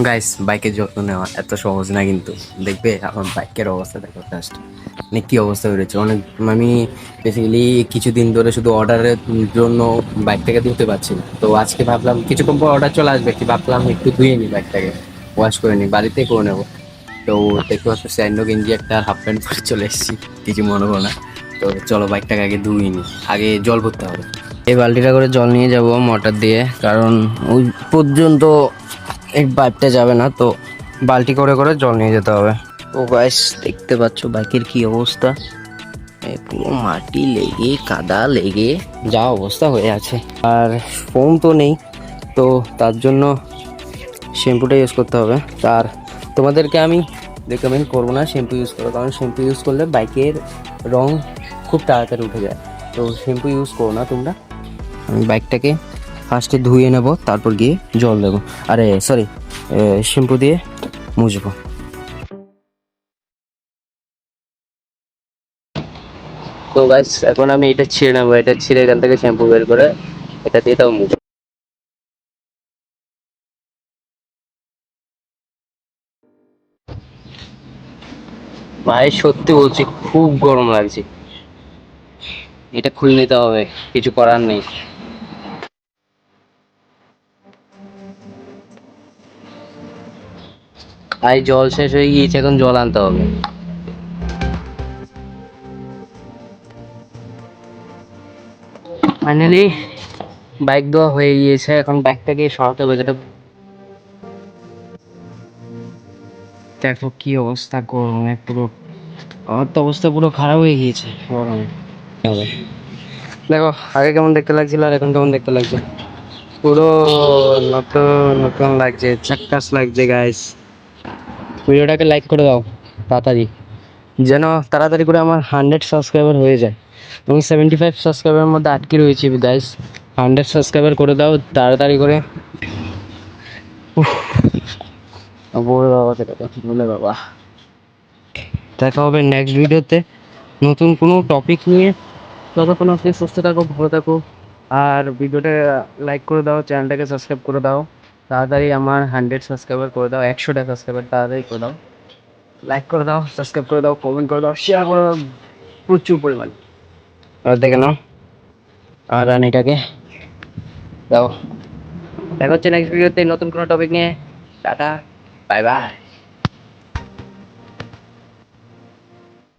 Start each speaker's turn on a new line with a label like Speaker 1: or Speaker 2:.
Speaker 1: Guys, বাইকের যত্ন নেওয়া এত সহজ না কিন্তু। দেখবে আমার বাইকের অবস্থা দেখো জাস্ট, মানে কি অবস্থা হয়েছে। অনেক আমি বেসিক্যালি কিছুদিন ধরে শুধু অর্ডারের জন্য বাইকটাকে ধুতে পারছি না। তো আজকে ভাবলাম কিছুক্ষণ পর অর্ডার চলে আসবে, কি ভাবলাম একটু ধুয়ে নিই বাইকটাকে, ওয়াশ করে নিই, বাড়িতে করে নেবো। তো দেখতে পাচ্ছ স্যান্ডো গেঞ্জি একটা হাফ প্যান্ট পরে চলে এসেছি, কিছু মনে করো না। তো চলো বাইকটাকে আগে ধুয়ে নিই, আগে জল ভরতে হবে। এই বালতিটা করে জল নিয়ে যাব মোটর দিয়ে, কারণ ওই পর্যন্ত এই পাইপটা যাবে না। তো বালতি করে করে জল নিয়ে যেতে হবে। তো গাইস, দেখতে পাচ্ছ বাইকের কি অবস্থা, পুরো মাটি লেগে কাদা লেগে যা অবস্থা হয়ে আছে। আর ফোম তো নেই, তো তার জন্য শ্যাম্পুটা ইউজ করতে হবে। আর তোমাদেরকে আমি রেকমেন্ড করবো না শ্যাম্পু ইউজ করো, কারণ শ্যাম্পু ইউজ করলে বাইকের রং খুব তাড়াতাড়ি উঠে যায়। তো শ্যাম্পু ইউজ করো না তোমরা। আমি বাইকটাকে ফার্স্টে ধুয়ে নেব, তারপর গিয়ে জল দেবো, আরে সরি, শ্যাম্পু দিয়ে মুছবো। তো গাইস, এখন আমি এটা ছিঁড়ে নেবো, এটা ছিঁড়ে এখান থেকে শ্যাম্পু বের করে এটা দিয়ে তাও মুছবো। ভাই সত্যি বলছি, খুব গরম লাগছে, এটা খুলে নিতে হবে, কিছু করার নেই। ভাই জল শেষ হয়ে গিয়েছে, এখন জল আনতে হবে। ফাইনালি বাইক ধোয়া হয়ে গিয়েছে, এখন বাইকটাকে সরাতে হবে। যেটা দেখো কি অবস্থা গরমে, পুরো আমার তো অবস্থা পুরো খারাপ হয়ে গিয়েছে গরমে। হবে। দেখো আগে কেমন দেখতে লাগছিল আর এখন কেমন দেখতে লাগছে, পুরো নতুন নতুন লাগছে, চাক্কাস লাগছে গাইস। ভিডিওটাকে লাইক করে দাও তাড়াতাড়ি, যেন তাড়াতাড়ি করে আমার 100 সাবস্ক্রাইবার হয়ে যায়। আমি 75 সাবস্ক্রাইবারের মধ্যে আটকে রয়েছি গাইস। 100 সাবস্ক্রাইবার করে দাও তাড়াতাড়ি করে। বলে বাবা, সেটা বলে বাবা। দেখা হবে নেক্সট ভিডিওতে নতুন কোনো টপিক নিয়ে। ততক্ষণ আপনি সুস্থ থাকো, ভালো থাকো। আর ভিডিওটা লাইক করে দাও, চ্যানেলটাকে সাবস্ক্রাইব করে দাও তাড়াতাড়ি। আমার 100 সাবস্ক্রাইবার করে দাও, 100টা সাবস্ক্রাইবার তাড়াতাড়ি করে দাও। লাইক করে দাও, সাবস্ক্রাইব করে দাও, কমেন্ট করে দাও, শেয়ার করে দাও প্রচুর পরিমাণ। আর দেখে নাও, আর রানিটাকে দাও। দেখা হচ্ছে নেক্সট ভিডিওতে নতুন কোনো টপিক নিয়ে। Tata, bye bye.